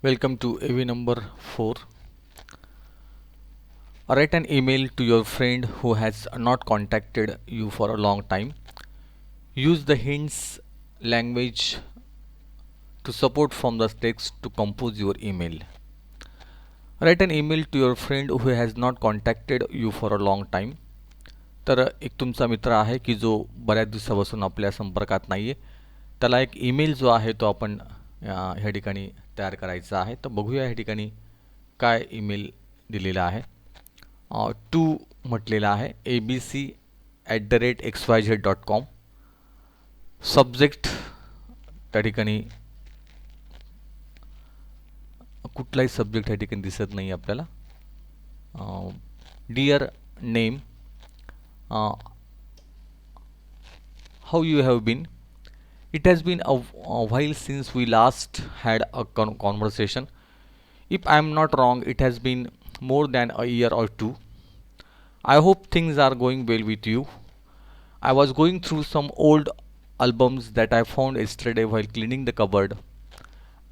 Welcome to AV number 4. Write an email to your friend who has not contacted you for a long time. Use the hints language to support from the text to compose your email. Write an email to your friend who has not contacted you for a long time. तर एक तुमचा मित्र आहे की जो बऱ्याच दिवसापासून आपल्या संपर्कात नाही आहे. त्याला एक ईमेल जो आहे तो आपण ह्या ठिकाणी तयार करायचा आहे. तर बघूया ह्या ठिकाणी काय ईमेल दिलेला आहे. टू म्हटलेला आहे abc@xyz.com. सब्जेक्ट त्या ठिकाणी कुठलाही सब्जेक्ट ह्या ठिकाणी दिसत नाही आपल्याला. Dear name, how you have been. It has been a while since we last had a conversation. If I am not wrong, it has been more than a year or two. I hope things are going well with you. I was going through some old albums that I found yesterday while cleaning the cupboard.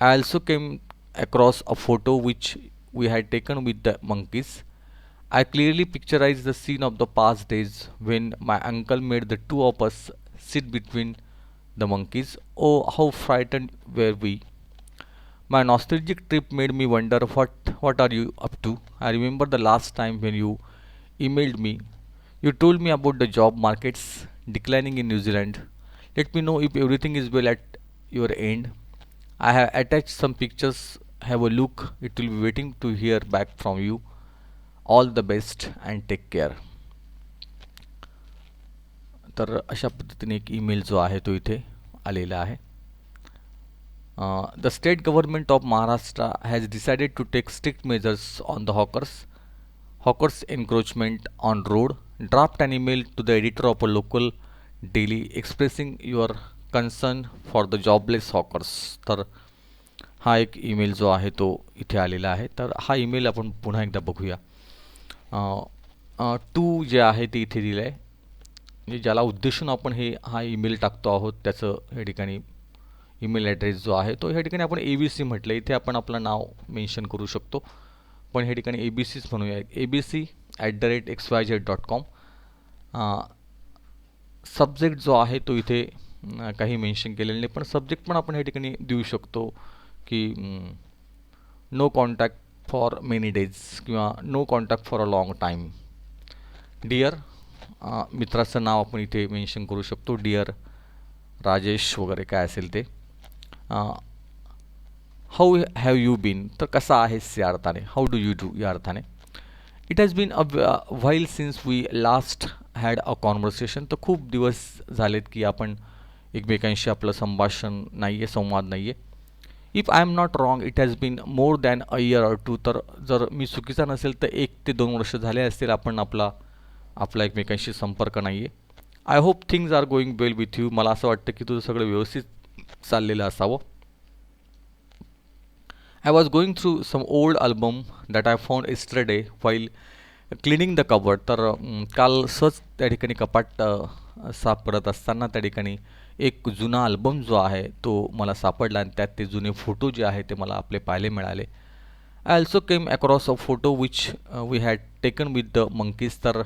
I also came across a photo which we had taken with the monkeys. I clearly picturized the scene of the past days when my uncle made the two of us sit between the monkeys. Oh, how frightened were we! My nostalgic trip made me wonder what are you up to? I remember the last time when you emailed me. You told me about the job markets declining in New Zealand. Let me know if everything is well at your end. I have attached some pictures. Have a look. It will be waiting to hear back from you. All the best and take care. तर अशा पद्धतीने एक email जो आहे तो इथे आलेला आहे. The state government of Maharashtra has decided to take strict measures on the hawkers encroachment on road. Draft an email to the editor of a local daily expressing your concern for the jobless hawkers. तर हा एक email जो आहे तो इथे आलेला आहे. तर हा ईमेल आपण पुन्हा एकदा बघूया. टू जे आहे ते इथे दिलं आहे, म्हणजे ज्याला उद्देशून आपण हा ईमेल टाकतो आहोत त्याचं ह्या ठिकाणी ईमेल ॲड्रेस जो आहे तो ह्या ठिकाणी आपण ABC म्हटलं. इथे आपण आपलं नाव मेन्शन करू शकतो, पण ह्या ठिकाणी ABCच म्हणूया. abc@xyz.com. सब्जेक्ट जो आहे तो इथे काही मेन्शन केलेलं नाही, पण सब्जेक्ट पण आपण ह्या ठिकाणी देऊ शकतो की no contact for many days किंवा no contact for a long time. Dear, मित्राचं नाव आपण इथे मेन्शन करू शकतो. डिअर राजेश वगैरे काय असेल ते. हाऊ हॅव यू बीन, तर कसा आहेस या अर्थाने. हाऊ डू यू डू या अर्थाने. It has been a while since we last had a conversation. तर खूप दिवस झालेत की आपण एकमेकांशी आपलं संभाषण नाही आहे, संवाद नाही आहे. If I am not wrong, it has been more than a year or two. तर जर मी चुकीचा नसेल तर 1 ते 2 वर्ष झाले असतील आपण आपला एकमेकांशी संपर्क नाही आहे. I hope things are going well with you. मला असं वाटतं की तुझं सगळं व्यवस्थित चाललेलं असावं. I was going through some old album that I found yesterday while cleaning the cupboard. तर काल सहज त्या ठिकाणी कपाट साफ करत असताना त्या ठिकाणी एक जुना अल्बम जो आहे तो मला सापडला आणि त्यात ते जुने फोटो जे आहे ते मला आपले पाहायला मिळाले. I also came across a photo which we had taken with the monkeys. तर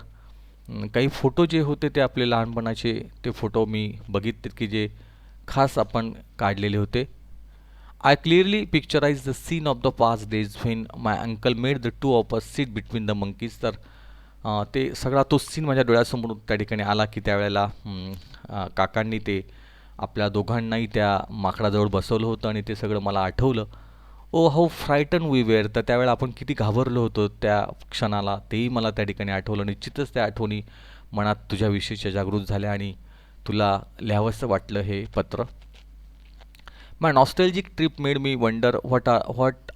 काही फोटो जे होते ते आपले लहानपणाचे ते फोटो मी बघितले की जे खास आपण काढलेले होते. I clearly picturise the scene of the past days when my uncle made the two of us sit between the monkeys. तर ते सगळा तो सीन माझ्या डोळ्यासमोर त्या ठिकाणी आला की त्यावेळेला काकांनी ते आपल्या दोघांनाही त्या माकडाजवळ बसवलं होतं आणि ते सगळं मला आठवलं. ओ हाऊ फ्रायटन वी वेअर. तर त्यावेळेला आपण किती घाबरलो होतो त्या क्षणाला, तेही मला त्या ठिकाणी आठवलं. निश्चितच त्या आठवणी मनात तुझ्याविषयीच्या जागृत झाल्या आणि तुला लिहावंसं वाटलं हे पत्र. My nostalgic trip made me wonder what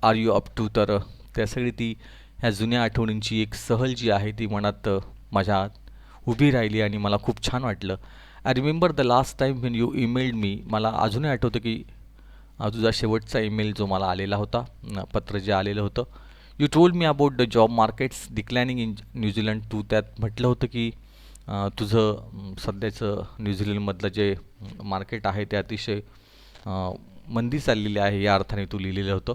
are you up to. तर त्यासाठी ती ह्या जुन्या आठवणींची एक सहल जी आहे ती मनात माझ्या उभी राहिली आणि मला खूप छान वाटलं. I remember the last time when you emailed me. मला अजूनही आठवतं की तुझा शेवटचा ईमेल जो मला आलेला होता, पत्र जे आलेलं होतं. You told me about the job markets declining in New Zealand. तू त्यात म्हटलं होतं की तुझं सध्याचं न्यूझीलंडमधलं जे मार्केट आहे ते अतिशय मंदी चाललेली आहे या अर्थाने तू लिहिलेलं होतं.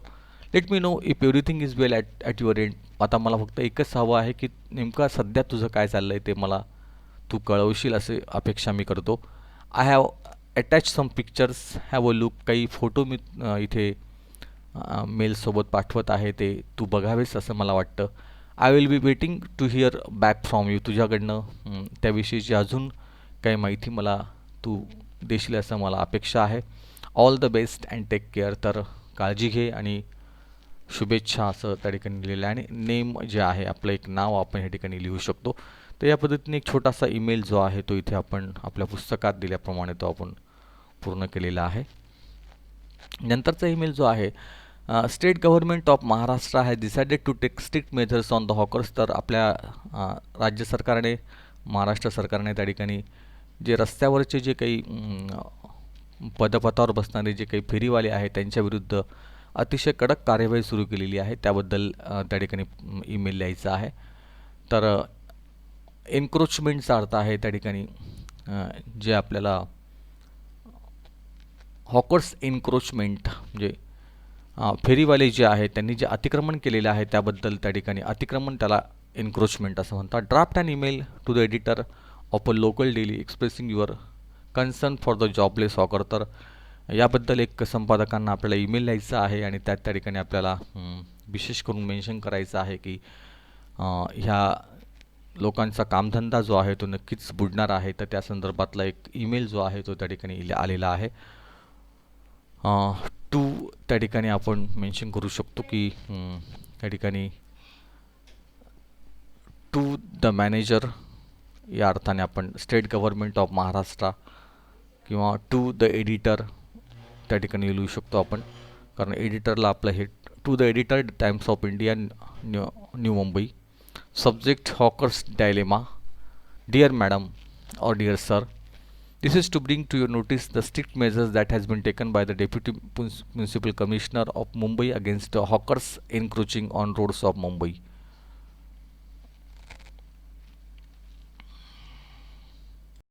Let me know if everything is well at your end. आता मला फक्त एकच हवं आहे की नेमका सध्या तुझं काय चाललं आहे ते मला तू कळवशील असे अपेक्षा मी करतो. I have attach some pictures, have a look. काही फोटो मी इथे मेलसोबत पाठवत आहे, ते तू बघावेस असं मला वाटतं. I will be waiting to hear back from you. तुझ्याकडनं त्याविषयीची अजून काही माहिती मला तू देशील असं मला अपेक्षा आहे. All the best and take care. तर काळजी घे आणि शुभेच्छा असं त्या ठिकाणी लिहिलेलं आहे. आणि नेम जे आहे आपलं एक नाव आपण या ठिकाणी लिहू शकतो. तर या पद्धतीने एक छोटासा ईमेल जो आहे तो इथे आपण आपल्या पुस्तकात दिल्याप्रमाणे तो आपण पूर्ण केलेला आहे. नंतरचा ईमेल जो आहे, state government of Maharashtra has decided to take strict measures on the hawkers. तर आपल्या राज्य सरकारने, महाराष्ट्र सरकारने त्या ठिकाणी जे रस्त्यावरचे जे काही पदपथावर बसणारे जे काही फेरीवाले आहेत त्यांच्याविरुद्ध अतिशय कडक कार्यवाही सुरू केलेली आहे. त्याबद्दल त्या ठिकाणी ईमेल लिहायचा आहे. तर एन्क्रोचमेंटचा अर्थ आहे त्या ठिकाणी जे आपल्याला हॉकर्स एन्क्रोचमेंट म्हणजे फेरीवाले जे आहेत त्यांनी जे अतिक्रमण केलेलं आहे त्याबद्दल त्या ठिकाणी अतिक्रमण त्याला एन्क्रोचमेंट असं म्हणतात. Draft an email to the editor of a local daily expressing your concern for the jobless hawker. तर याबद्दल एक संपादकांना आपल्याला ईमेल लिहायचा आहे आणि त्या ठिकाणी आपल्याला विशेष करून मेन्शन करायचं आहे की ह्या लोकांचा कामधंदा जो आहे तो नक्कीच बुडणार आहे. तर त्या संदर्भातला एक ईमेल जो आहे तो त्या ठिकाणी आलेला आहे. टू त्या ठिकाणी आपण मेन्शन करू शकतो की त्या ठिकाणी टू द मॅनेजर या अर्थाने आपण स्टेट गव्हर्नमेंट ऑफ महाराष्ट्र किंवा टू द एडिटर त्या ठिकाणी लिहू शकतो आपण, कारण एडिटरला आपलं हे to the editor Times of India New Mumbai. Subject hawkers dilemma. Dear madam or dear sir, this is to bring to your notice the strict measures that has been taken by the Deputy Municipal Commissioner of Mumbai against hawkers encroaching on roads of Mumbai.